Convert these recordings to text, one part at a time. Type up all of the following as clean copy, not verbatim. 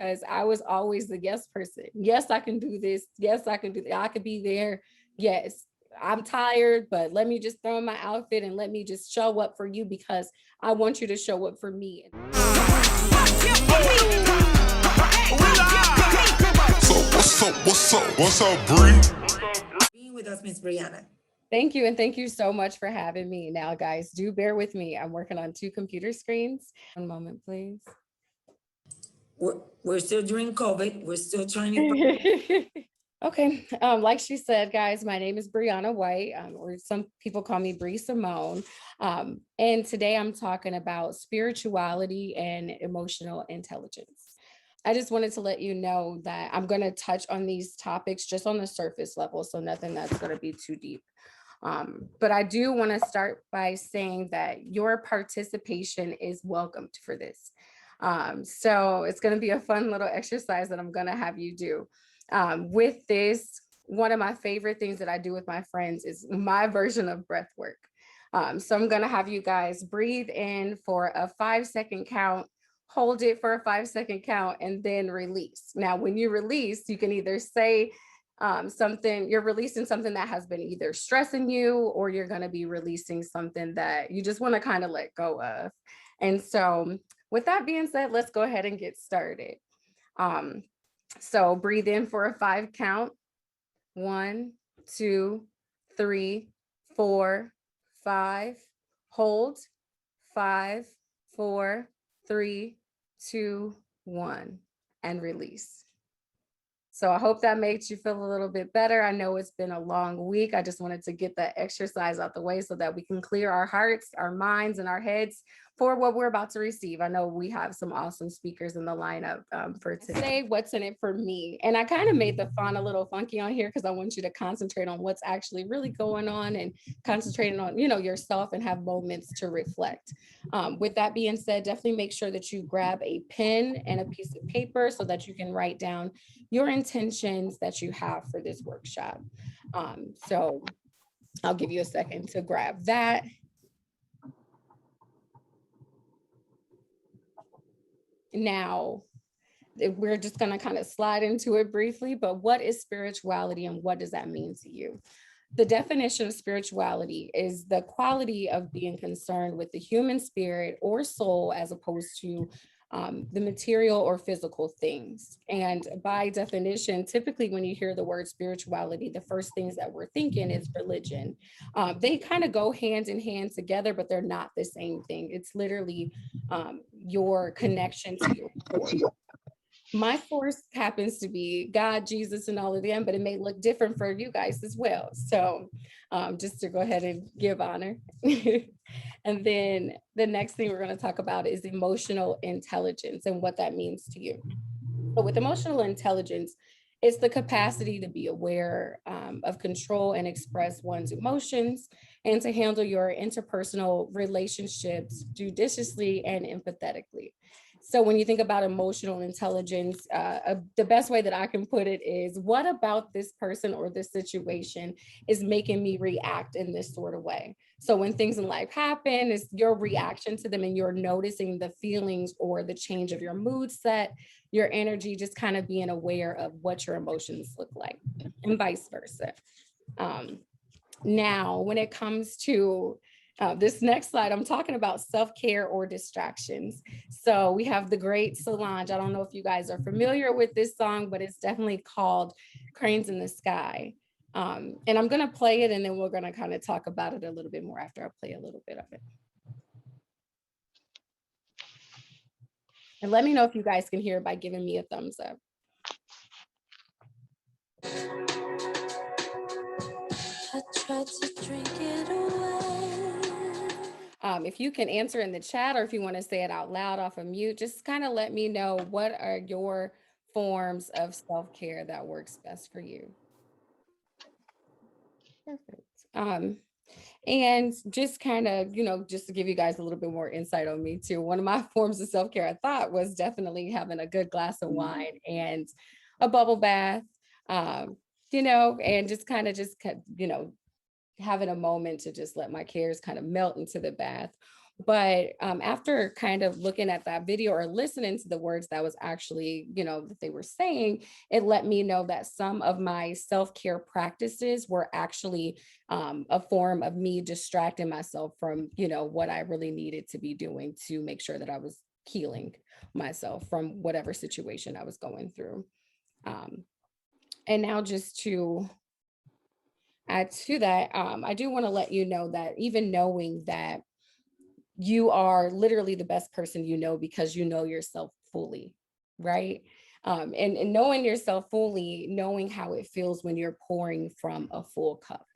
because I was always the yes person. Yes, I can do this. Yes, I can do that. I could be there. Yes, I'm tired, but let me just throw in my outfit and let me just show up for you because I want you to show up for me. What's up, Bre? Being with us, Miss Bre-Anna. Thank you. And thank you so much for having me. Now, guys, do bear with me. I'm working on 2 computer screens. One moment, please. We're still during COVID. We're still trying to. Okay. Like she said, guys, my name is Bre-Anna White, or some people call me Bre Symone. And today I'm talking about spirituality and emotional intelligence. I just wanted to let you know that I'm going to touch on these topics just on the surface level, so nothing that's going to be too deep. But I do want to start by saying that your participation is welcomed for this. So it's going to be a fun little exercise that I'm going to have you do. With this, one of my favorite things that I do with my friends is my version of breath work. So I'm going to have you guys breathe in for a 5-second count, hold it for a 5-second count, and then release. Now, when you release, you can either say something, you're releasing something that has been either stressing you, or you're going to be releasing something that you just want to kind of let go of. And so with that being said, let's go ahead and get started. So breathe in for a 5 count. 1, 2, 3, 4, 5. Hold. 5, 4, 3, 2, 1, and release. So I hope that makes you feel a little bit better. I know it's been a long week. I just wanted to get that exercise out the way so that we can clear our hearts, our minds, and our heads for what we're about to receive. I know we have some awesome speakers in the lineup for today. What's in it for me? And I kind of made the font a little funky on here because I want you to concentrate on what's actually really going on and concentrating on, yourself and have moments to reflect. With that being said, definitely make sure that you grab a pen and a piece of paper so that you can write down your intentions that you have for this workshop. So I'll give you a second to grab that. Now, we're just going to kind of slide into it briefly, but what is spirituality and what does that mean to you? The definition of spirituality is the quality of being concerned with the human spirit or soul as opposed to the material or physical things. And by definition, typically when you hear the word spirituality, the first things that we're thinking is religion. They kind of go hand in hand together, but they're not the same thing. It's literally your connection to your source. My force happens to be God, Jesus, and all of them, but it may look different for you guys as well. So just to go ahead and give honor. And then the next thing we're going to talk about is emotional intelligence and what that means to you. So with emotional intelligence, it's the capacity to be aware of control and express one's emotions and to handle your interpersonal relationships judiciously and empathetically. So when you think about emotional intelligence, the best way that I can put it is, what about this person or this situation is making me react in this sort of way? So when things in life happen, it's your reaction to them and you're noticing the feelings or the change of your mood set, your energy, just kind of being aware of what your emotions look like and vice versa. Now, when it comes to this next slide, I'm talking about self-care or distractions. So we have the great Solange. I don't know if you guys are familiar with this song, but it's definitely called Cranes in the Sky. And I'm going to play it and then we're going to kind of talk about it a little bit more after I play a little bit of it. And let me know if you guys can hear it by giving me a thumbs up. I tried to drink it away. If you can answer in the chat or if you want to say it out loud off of mute, just kind of let me know what are your forms of self-care that works best for you. Perfect. And just kind of, just to give you guys a little bit more insight on me too, one of my forms of self-care I thought was definitely having a good glass of wine and a bubble bath, and just kind of, having a moment to just let my cares kind of melt into the bath. But after kind of looking at that video or listening to the words that was actually, that they were saying, it let me know that some of my self-care practices were actually a form of me distracting myself from, what I really needed to be doing to make sure that I was healing myself from whatever situation I was going through. Um, and now just to add to that, I do want to let you know that even knowing that you are literally the best person you know because you know yourself fully, right? And knowing yourself fully, knowing how it feels when you're pouring from a full cup.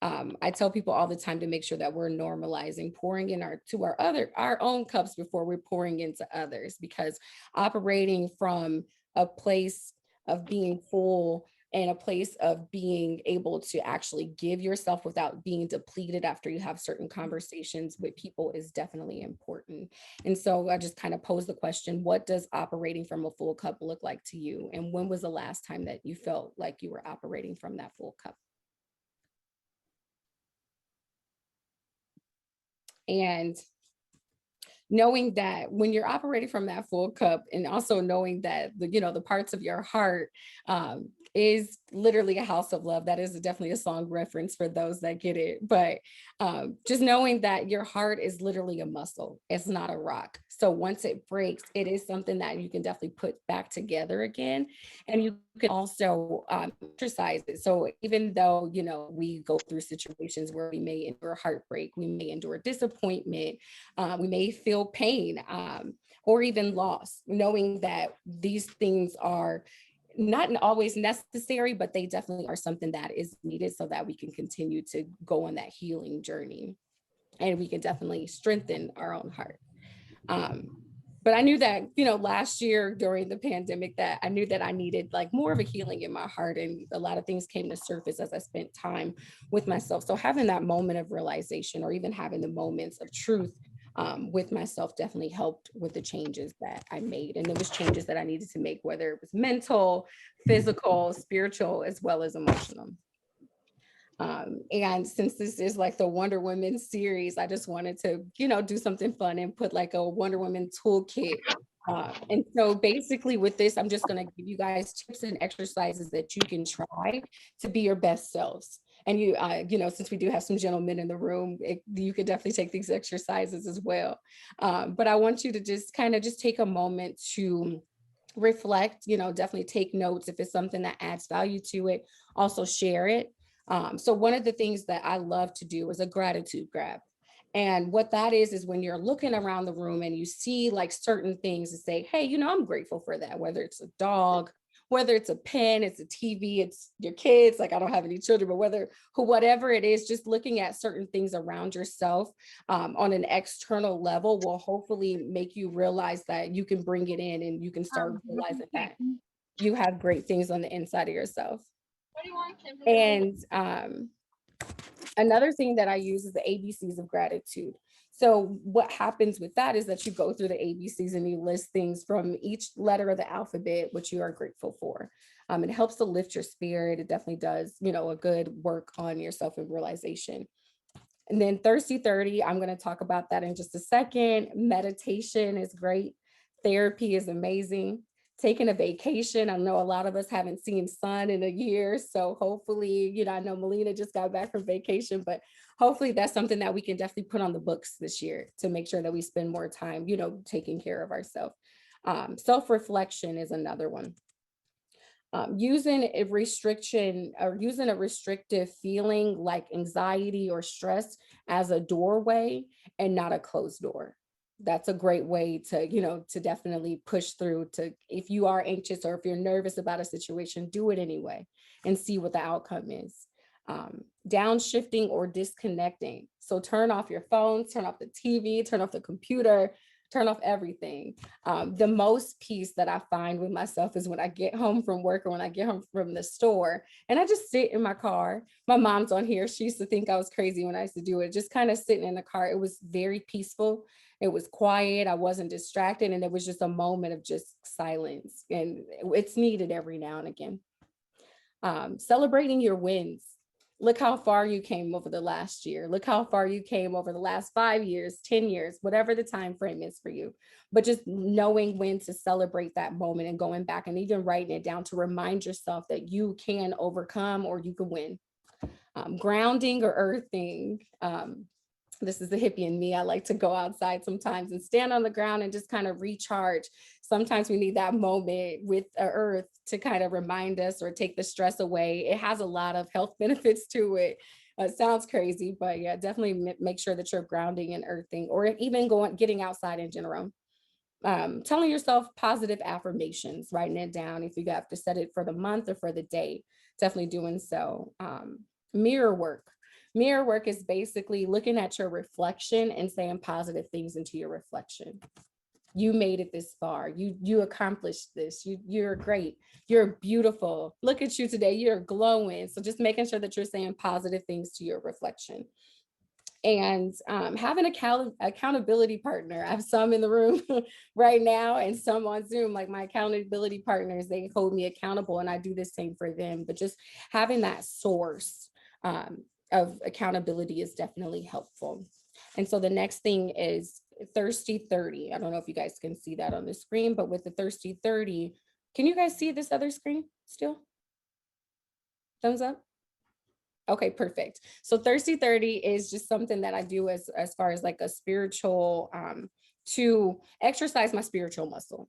I tell people all the time to make sure that we're normalizing pouring in our own cups before we're pouring into others, because operating from a place of being full and a place of being able to actually give yourself without being depleted after you have certain conversations with people is definitely important. And so I just kind of pose the question, what does operating from a full cup look like to you? And when was the last time that you felt like you were operating from that full cup? And knowing that when you're operating from that full cup, and also knowing that the parts of your heart is literally a house of love. That is definitely a song reference for those that get it. But just knowing that your heart is literally a muscle, it's not a rock. So once it breaks, it is something that you can definitely put back together again. And you can also exercise it. So even though, we go through situations where we may endure heartbreak, we may endure disappointment, we may feel pain, or even loss, knowing that these things are not always necessary, but they definitely are something that is needed so that we can continue to go on that healing journey, and we can definitely strengthen our own heart. Um, but I knew that, last year during the pandemic, that I knew that I needed like more of a healing in my heart. And a lot of things came to surface as I spent time with myself. So having that moment of realization, or even having the moments of truth with myself, definitely helped with the changes that I made. And it was changes that I needed to make, whether it was mental, physical, spiritual, as well as emotional. And since this is like the Wonder Woman series, I just wanted to, do something fun and put like a Wonder Woman toolkit. And so basically with this, I'm just going to give you guys tips and exercises that you can try to be your best selves. And since we do have some gentlemen in the room, you could definitely take these exercises as well. But I want you to just kind of just take a moment to reflect, definitely take notes if it's something that adds value to it. Also share it. So one of the things that I love to do is a gratitude grab. And what that is when you're looking around the room and you see like certain things and say, hey, I'm grateful for that, whether it's a dog, whether it's a pen, it's a TV, it's your kids. Like I don't have any children, but whatever it is, just looking at certain things around yourself on an external level will hopefully make you realize that you can bring it in, and you can start realizing that you have great things on the inside of yourself. And another thing that I use is the ABCs of gratitude. So what happens with that is that you go through the ABCs and you list things from each letter of the alphabet, which you are grateful for. It helps to lift your spirit. It definitely does, a good work on your self-realization. And then Thirsty 30, I'm going to talk about that in just a second. Meditation is great. Therapy is amazing. Taking a vacation. I know a lot of us haven't seen sun in a year. So hopefully, I know Melina just got back from vacation, but hopefully that's something that we can definitely put on the books this year to make sure that we spend more time, taking care of ourselves. Self-reflection is another one. Using a restriction or using a restrictive feeling like anxiety or stress as a doorway and not a closed door. That's a great way to, to definitely push through to, if you are anxious or if you're nervous about a situation, do it anyway and see what the outcome is. Downshifting or disconnecting. So turn off your phone, turn off the TV, turn off the computer, turn off everything. The most peace that I find with myself is when I get home from work or when I get home from the store and I just sit in my car. My mom's on here. She used to think I was crazy when I used to do it, just kind of sitting in the car. It was very peaceful. It was quiet. I wasn't distracted. And it was just a moment of just silence. And it's needed every now and again. Celebrating your wins. Look how far you came over the last year. Look how far you came over the last 5 years, 10 years, whatever the time frame is for you. But just knowing when to celebrate that moment and going back and even writing it down to remind yourself that you can overcome or you can win. Grounding or earthing. This is the hippie in me. I like to go outside sometimes and stand on the ground and just kind of recharge. Sometimes we need that moment with the earth to kind of remind us or take the stress away. It has a lot of health benefits to it. It sounds crazy, but yeah, definitely make sure that you're grounding and earthing, or even getting outside in general. Telling yourself positive affirmations, writing it down. If you have to set it for the month or for the day, definitely doing so. Mirror work. Mirror work is basically looking at your reflection and saying positive things into your reflection. You made it this far. You accomplished this. You're great. You're beautiful. Look at you today. You're glowing. So just making sure that you're saying positive things to your reflection. And having accountability partner. I have some in the room right now and some on Zoom. Like my accountability partners, they hold me accountable, and I do the same for them. But just having that source of accountability is definitely helpful. And so the next thing is thirsty 30. I don't know if you guys can see that on the screen, but with the thirsty 30, can you guys see this other screen still? Thumbs up. Okay, perfect. So thirsty 30 is just something that I do as far as like a spiritual, to exercise my spiritual muscle.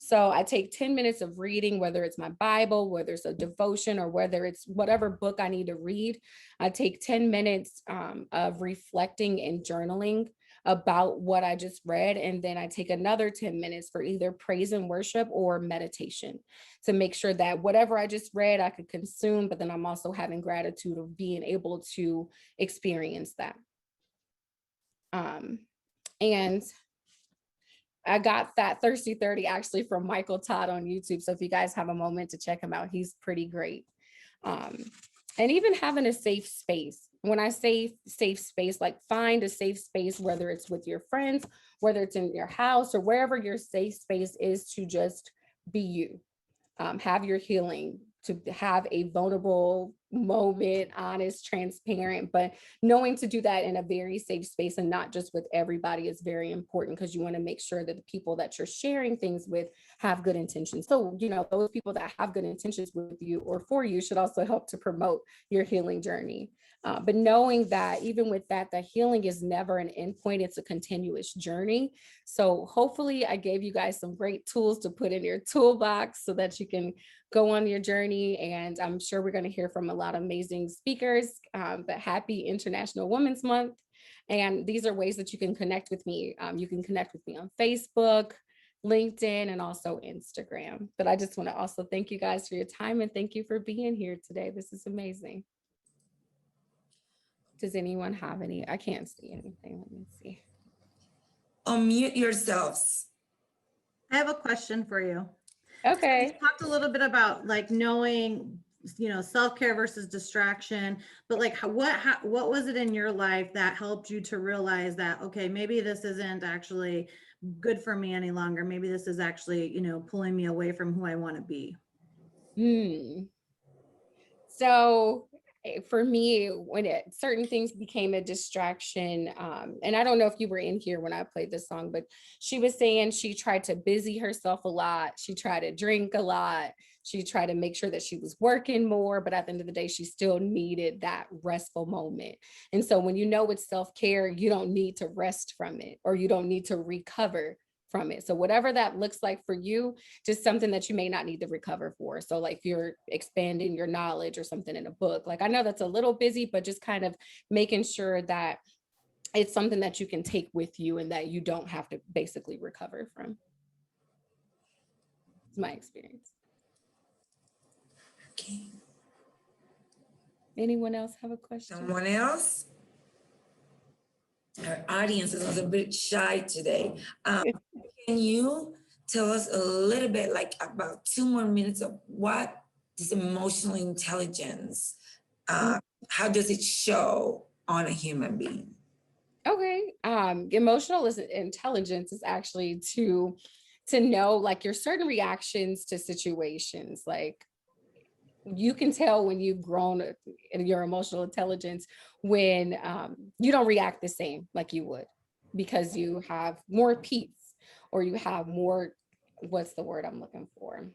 So I take 10 minutes of reading, whether it's my Bible, whether it's a devotion, or whether it's whatever book I need to read. I take 10 minutes of reflecting and journaling about what I just read. And then I take another 10 minutes for either praise and worship or meditation to make sure that whatever I just read, I could consume, but then I'm also having gratitude of being able to experience that. And I got that thirsty 30 actually from Michael Todd on YouTube. So if you guys have a moment to check him out, he's pretty great. And even having a safe space. When I say safe space, like find a safe space, whether it's with your friends, whether it's in your house, or wherever your safe space is, to just be you. Have your healing, to have a vulnerable moment, honest, transparent, but knowing to do that in a very safe space and not just with everybody is very important, because you want to make sure that the people that you're sharing things with have good intentions. So, those people that have good intentions with you or for you should also help to promote your healing journey. But knowing that even with that, the healing is never an endpoint, it's a continuous journey. So hopefully I gave you guys some great tools to put in your toolbox so that you can go on your journey. And I'm sure we're going to hear from a lot of amazing speakers, but happy International Women's Month. And these are ways that you can connect with me. You can connect with me on Facebook, LinkedIn, and also Instagram. But I just want to also thank you guys for your time and thank you for being here today. This is amazing. Does anyone have any? I can't see anything. Let me see. Unmute yourselves. I have a question for you. Okay. You talked a little bit about like knowing, self-care versus distraction, but like what was it in your life that helped you to realize that, okay, maybe this isn't actually good for me any longer. Maybe this is actually, pulling me away from who I want to be. So for me, when certain things became a distraction, and I don't know if you were in here when I played this song, but she was saying she tried to busy herself a lot. She tried to drink a lot. She tried to make sure that she was working more, but at the end of the day, she still needed that restful moment. And so when it's self-care, you don't need to rest from it, or you don't need to recover from it. So whatever that looks like for you, just something that you may not need to recover for. So like you're expanding your knowledge or something in a book. Like I know that's a little busy, but just kind of making sure that it's something that you can take with you and that you don't have to basically recover from. It's my experience. Okay. Anyone else have a question? Someone else? Our audience is a bit shy today. Can you tell us a little bit, like about 2 more minutes of what is emotional intelligence? How does it show on a human being? Okay. Emotional intelligence is actually to know like your certain reactions to situations. Like you can tell when you've grown in your emotional intelligence when you don't react the same like you would, because you have more peace, or you have more, what's the word I'm looking for?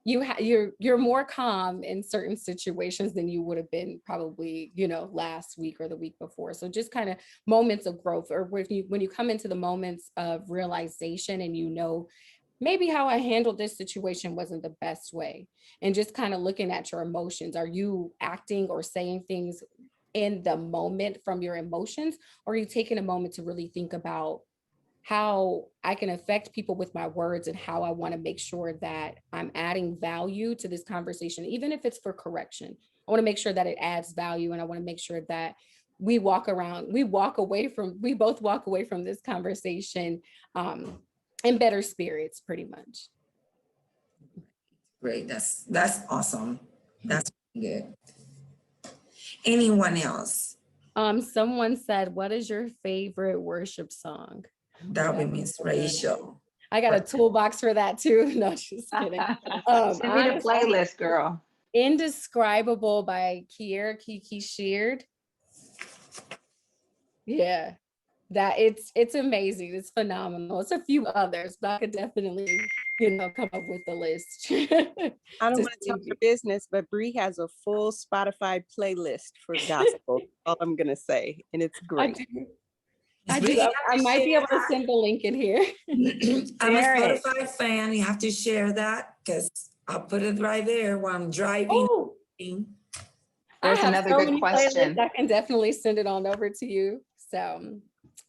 You're more calm in certain situations than you would have been probably, last week or the week before. So just kind of moments of growth, or when you come into the moments of realization and maybe how I handled this situation wasn't the best way, and just kind of looking at your emotions. Are you acting or saying things in the moment from your emotions, or are you taking a moment to really think about how I can affect people with my words, and how I want to make sure that I'm adding value to this conversation, even if it's for correction? I want to make sure that it adds value, and I want to make sure that we both walk away from this conversation in better spirits, pretty much. Great. That's awesome. That's good. Anyone else? Someone said, what is your favorite worship song? That'll be Miss Rachel. I got a toolbox for that too. No, just kidding. Send me the playlist, girl. Indescribable by Kiki Sheard. Yeah, that it's amazing. It's phenomenal. It's a few others, but I could definitely, come up with the list. I don't want to talk your business, but Bre has a full Spotify playlist for gospel. All I'm gonna say, and it's great. I might be able to send the link in here. I'm a Spotify fan. You have to share that, because I'll put it right there while I'm driving. Oh, There's another good question. I can definitely send it on over to you. So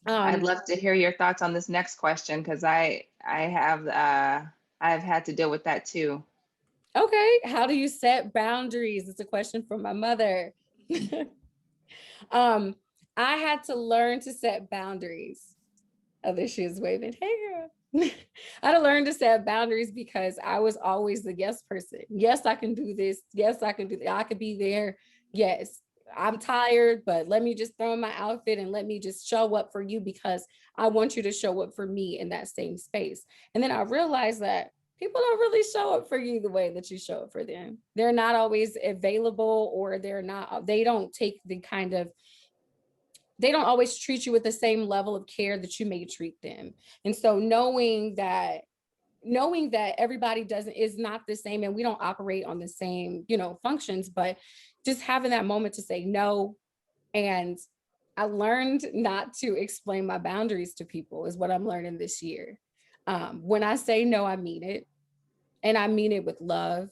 I'd love to hear your thoughts on this next question, because I've had to deal with that too. Okay, how do you set boundaries? It's a question from my mother. I had to learn to set boundaries. Oh, there she is waving. Hey, girl. I had to learn to set boundaries because I was always the yes person. Yes, I can do this. Yes, I can do that. I could be there. Yes, I'm tired, but let me just throw in my outfit and let me just show up for you, because I want you to show up for me in that same space. And then I realized that people don't really show up for you the way that you show up for them. They're not always available, or they don't always treat you with the same level of care that you may treat them. And so knowing that everybody is not the same, and we don't operate on the same, functions, but just having that moment to say no. And I learned not to explain my boundaries to people is what I'm learning this year. When I say no, I mean it. And I mean it with love,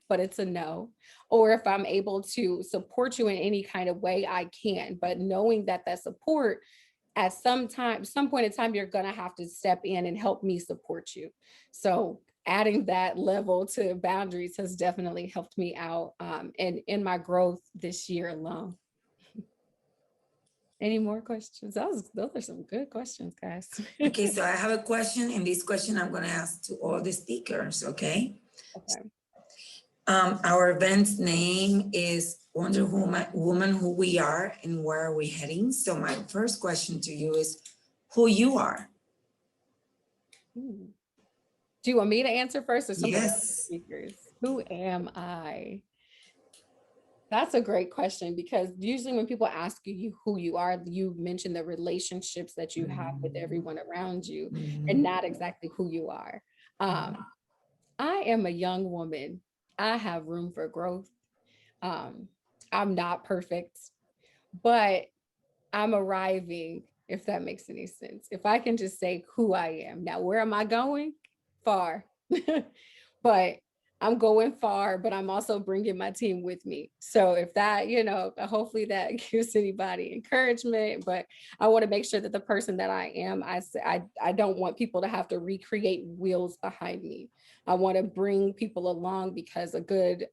but it's a no. Or if I'm able to support you in any kind of way, I can. But knowing that support, at some point in time, you're going to have to step in and help me support you. So adding that level to boundaries has definitely helped me out and in my growth this year alone. Any more questions? Those are some good questions, guys. Okay, so I have a question, and this question I'm going to ask to all the speakers, okay? Okay. Our event's name is Wonder Woman, Who We Are and Where Are We Heading? So my first question to you is who you are. Do you want me to answer first, or somebody else? Yes. Speakers? Who am I? That's a great question, because usually when people ask you who you are, you mention the relationships that you have with everyone around you, and not exactly who you are. I am a young woman. I have room for growth. I'm not perfect, but I'm arriving, if that makes any sense. If I can just say who I am. Now, where am I going? Far. But I'm going far, but I'm also bringing my team with me. So if that, hopefully that gives anybody encouragement, but I want to make sure that the person that I am, I don't want people to have to recreate wheels behind me. I want to bring people along, because a good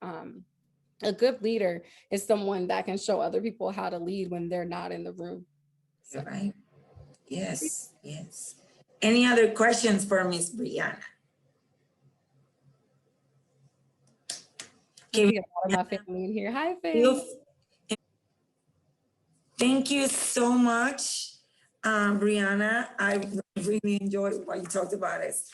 leader is someone that can show other people how to lead when they're not in the room. So. Right. Yes, yes. Any other questions for Miss Bre-Anna? Okay, we got a lot of my family in here. Hi, family. Thank you so much, Bre-Anna. I really enjoyed what you talked about. It's